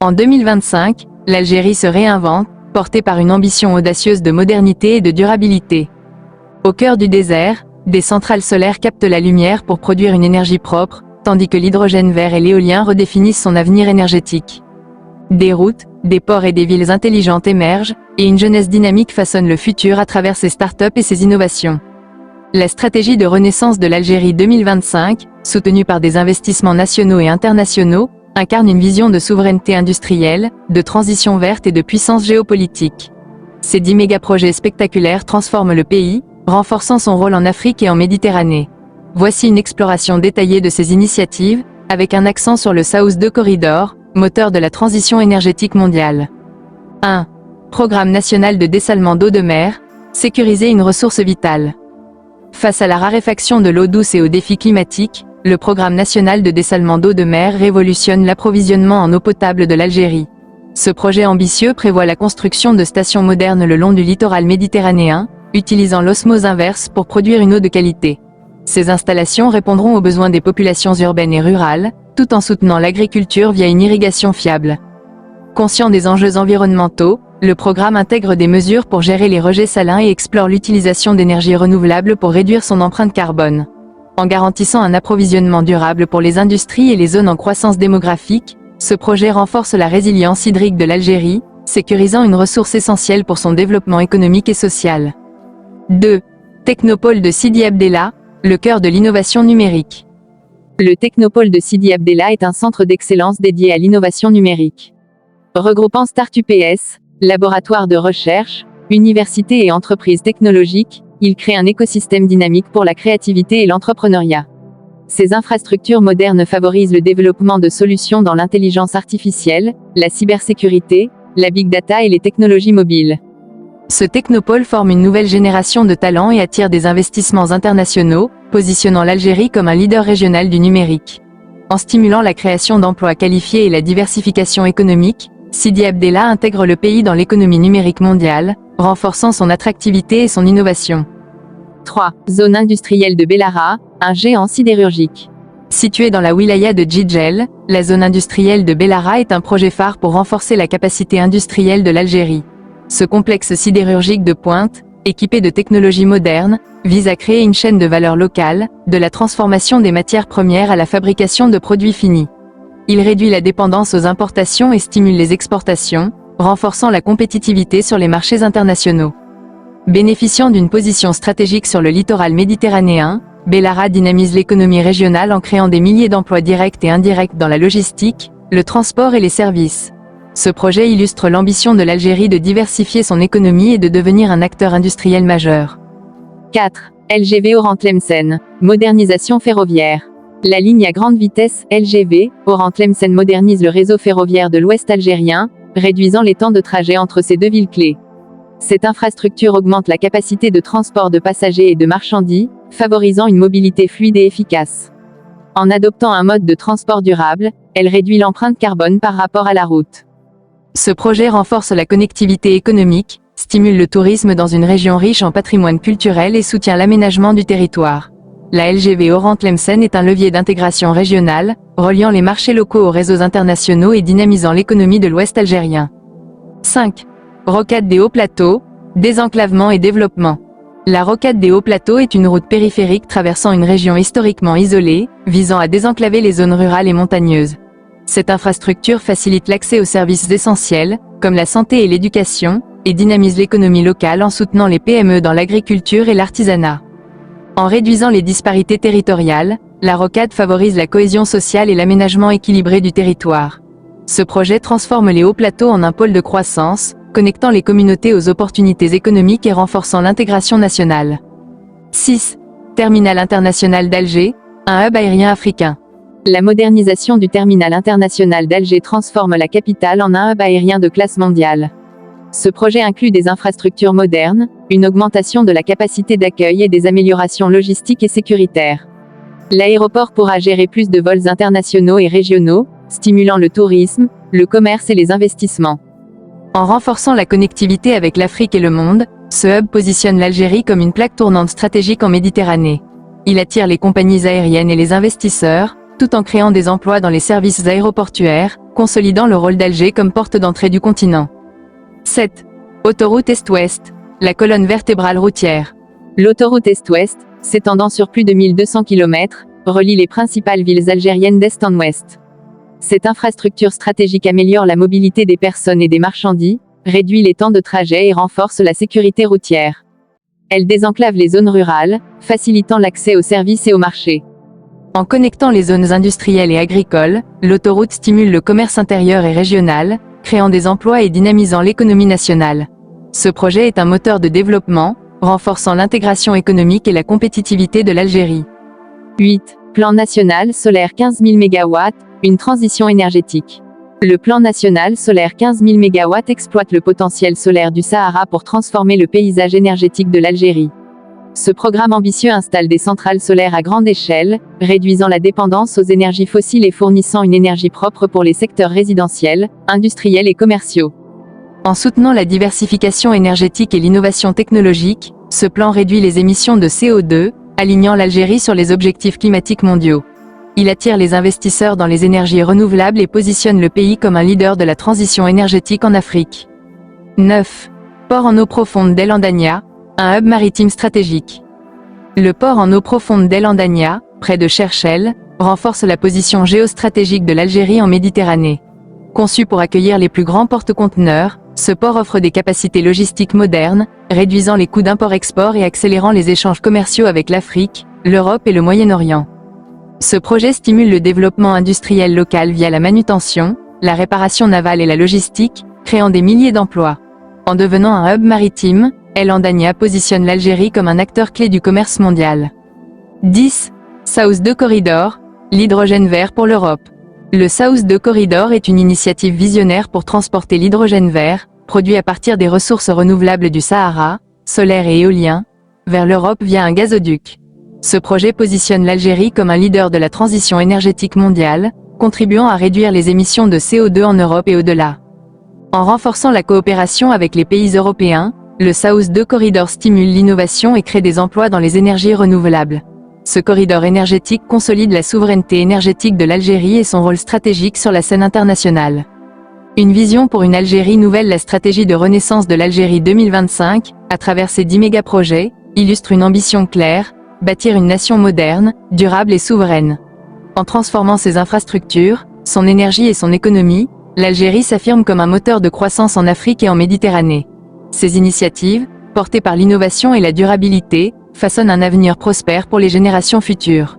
En 2025, l'Algérie se réinvente, portée par une ambition audacieuse de modernité et de durabilité. Au cœur du désert, des centrales solaires captent la lumière pour produire une énergie propre, tandis que l'hydrogène vert et l'éolien redéfinissent son avenir énergétique. Des routes, des ports et des villes intelligentes émergent, et une jeunesse dynamique façonne le futur à travers ses startups et ses innovations. La stratégie de renaissance de l'Algérie 2025, soutenue par des investissements nationaux et internationaux, incarne une vision de souveraineté industrielle, de transition verte et de puissance géopolitique. Ces 10 mégaprojets spectaculaires transforment le pays, renforçant son rôle en Afrique et en Méditerranée. Voici une exploration détaillée de ces initiatives, avec un accent sur le South 2 Corridor, moteur de la transition énergétique mondiale. 1. Programme national de dessalement d'eau de mer, sécuriser une ressource vitale. Face à la raréfaction de l'eau douce et aux défis climatiques, le programme national de dessalement d'eau de mer révolutionne l'approvisionnement en eau potable de l'Algérie. Ce projet ambitieux prévoit la construction de stations modernes le long du littoral méditerranéen, utilisant l'osmose inverse pour produire une eau de qualité. Ces installations répondront aux besoins des populations urbaines et rurales, tout en soutenant l'agriculture via une irrigation fiable. Conscient des enjeux environnementaux, le programme intègre des mesures pour gérer les rejets salins et explore l'utilisation d'énergies renouvelables pour réduire son empreinte carbone. En garantissant un approvisionnement durable pour les industries et les zones en croissance démographique, ce projet renforce la résilience hydrique de l'Algérie, sécurisant une ressource essentielle pour son développement économique et social. 2. Technopôle de Sidi Abdellah, le cœur de l'innovation numérique. Le Technopôle de Sidi Abdellah est un centre d'excellence dédié à l'innovation numérique. Regroupant Start-UPS, laboratoires de recherche, universités et entreprises technologiques, il crée un écosystème dynamique pour la créativité et l'entrepreneuriat. Ces infrastructures modernes favorisent le développement de solutions dans l'intelligence artificielle, la cybersécurité, la big data et les technologies mobiles. Ce technopôle forme une nouvelle génération de talents et attire des investissements internationaux, positionnant l'Algérie comme un leader régional du numérique. En stimulant la création d'emplois qualifiés et la diversification économique, Sidi Abdellah intègre le pays dans l'économie numérique mondiale, renforçant son attractivité et son innovation. 3. Zone industrielle de Bellara, un géant sidérurgique. Située dans la wilaya de Djidjel, la zone industrielle de Bellara est un projet phare pour renforcer la capacité industrielle de l'Algérie. Ce complexe sidérurgique de pointe, équipé de technologies modernes, vise à créer une chaîne de valeur locale, de la transformation des matières premières à la fabrication de produits finis. Il réduit la dépendance aux importations et stimule les exportations, renforçant la compétitivité sur les marchés internationaux. Bénéficiant d'une position stratégique sur le littoral méditerranéen, Bellara dynamise l'économie régionale en créant des milliers d'emplois directs et indirects dans la logistique, le transport et les services. Ce projet illustre l'ambition de l'Algérie de diversifier son économie et de devenir un acteur industriel majeur. 4. LGV Oran-Tlemcen, modernisation ferroviaire. La ligne à grande vitesse, LGV, Oran-Tlemcen modernise le réseau ferroviaire de l'Ouest algérien, réduisant les temps de trajet entre ces deux villes clés. Cette infrastructure augmente la capacité de transport de passagers et de marchandises, favorisant une mobilité fluide et efficace. En adoptant un mode de transport durable, elle réduit l'empreinte carbone par rapport à la route. Ce projet renforce la connectivité économique, stimule le tourisme dans une région riche en patrimoine culturel et soutient l'aménagement du territoire. La LGV Oran-Tlemcen est un levier d'intégration régionale, reliant les marchés locaux aux réseaux internationaux et dynamisant l'économie de l'Ouest algérien. 5. Rocade des Hauts Plateaux, désenclavement et développement. La rocade des Hauts Plateaux est une route périphérique traversant une région historiquement isolée, visant à désenclaver les zones rurales et montagneuses. Cette infrastructure facilite l'accès aux services essentiels, comme la santé et l'éducation, et dynamise l'économie locale en soutenant les PME dans l'agriculture et l'artisanat. En réduisant les disparités territoriales, la rocade favorise la cohésion sociale et l'aménagement équilibré du territoire. Ce projet transforme les hauts plateaux en un pôle de croissance, connectant les communautés aux opportunités économiques et renforçant l'intégration nationale. 6. Terminal international d'Alger, un hub aérien africain. La modernisation du terminal international d'Alger transforme la capitale en un hub aérien de classe mondiale. Ce projet inclut des infrastructures modernes, une augmentation de la capacité d'accueil et des améliorations logistiques et sécuritaires. L'aéroport pourra gérer plus de vols internationaux et régionaux, stimulant le tourisme, le commerce et les investissements. En renforçant la connectivité avec l'Afrique et le monde, ce hub positionne l'Algérie comme une plaque tournante stratégique en Méditerranée. Il attire les compagnies aériennes et les investisseurs, tout en créant des emplois dans les services aéroportuaires, consolidant le rôle d'Alger comme porte d'entrée du continent. 7. Autoroute Est-Ouest, la colonne vertébrale routière. L'autoroute Est-Ouest, s'étendant sur plus de 1200 km, relie les principales villes algériennes d'est en ouest. Cette infrastructure stratégique améliore la mobilité des personnes et des marchandises, réduit les temps de trajet et renforce la sécurité routière. Elle désenclave les zones rurales, facilitant l'accès aux services et aux marchés. En connectant les zones industrielles et agricoles, l'autoroute stimule le commerce intérieur et régional, créant des emplois et dynamisant l'économie nationale. Ce projet est un moteur de développement, renforçant l'intégration économique et la compétitivité de l'Algérie. 8. Plan national solaire 15 000 MW, une transition énergétique. Le plan national solaire 15 000 MW exploite le potentiel solaire du Sahara pour transformer le paysage énergétique de l'Algérie. Ce programme ambitieux installe des centrales solaires à grande échelle, réduisant la dépendance aux énergies fossiles et fournissant une énergie propre pour les secteurs résidentiels, industriels et commerciaux. En soutenant la diversification énergétique et l'innovation technologique, ce plan réduit les émissions de CO2, alignant l'Algérie sur les objectifs climatiques mondiaux. Il attire les investisseurs dans les énergies renouvelables et positionne le pays comme un leader de la transition énergétique en Afrique. 9. Port en eau profonde d'El Andania, un hub maritime stratégique. Le port en eau profonde d'El Andania, près de Cherchell, renforce la position géostratégique de l'Algérie en Méditerranée. Conçu pour accueillir les plus grands porte-conteneurs, ce port offre des capacités logistiques modernes, réduisant les coûts d'import-export et accélérant les échanges commerciaux avec l'Afrique, l'Europe et le Moyen-Orient. Ce projet stimule le développement industriel local via la manutention, la réparation navale et la logistique, créant des milliers d'emplois. En devenant un hub maritime, El Andania positionne l'Algérie comme un acteur clé du commerce mondial. 10. South 2 Corridor, l'hydrogène vert pour l'Europe. Le South 2 Corridor est une initiative visionnaire pour transporter l'hydrogène vert, produit à partir des ressources renouvelables du Sahara, solaire et éolien, vers l'Europe via un gazoduc. Ce projet positionne l'Algérie comme un leader de la transition énergétique mondiale, contribuant à réduire les émissions de CO2 en Europe et au-delà. En renforçant la coopération avec les pays européens, le South 2 Corridor stimule l'innovation et crée des emplois dans les énergies renouvelables. Ce corridor énergétique consolide la souveraineté énergétique de l'Algérie et son rôle stratégique sur la scène internationale. Une vision pour une Algérie nouvelle. La stratégie de renaissance de l'Algérie 2025, à travers ces 10 méga-projets, illustre une ambition claire: bâtir une nation moderne, durable et souveraine. En transformant ses infrastructures, son énergie et son économie, l'Algérie s'affirme comme un moteur de croissance en Afrique et en Méditerranée. Ces initiatives, portées par l'innovation et la durabilité, façonnent un avenir prospère pour les générations futures.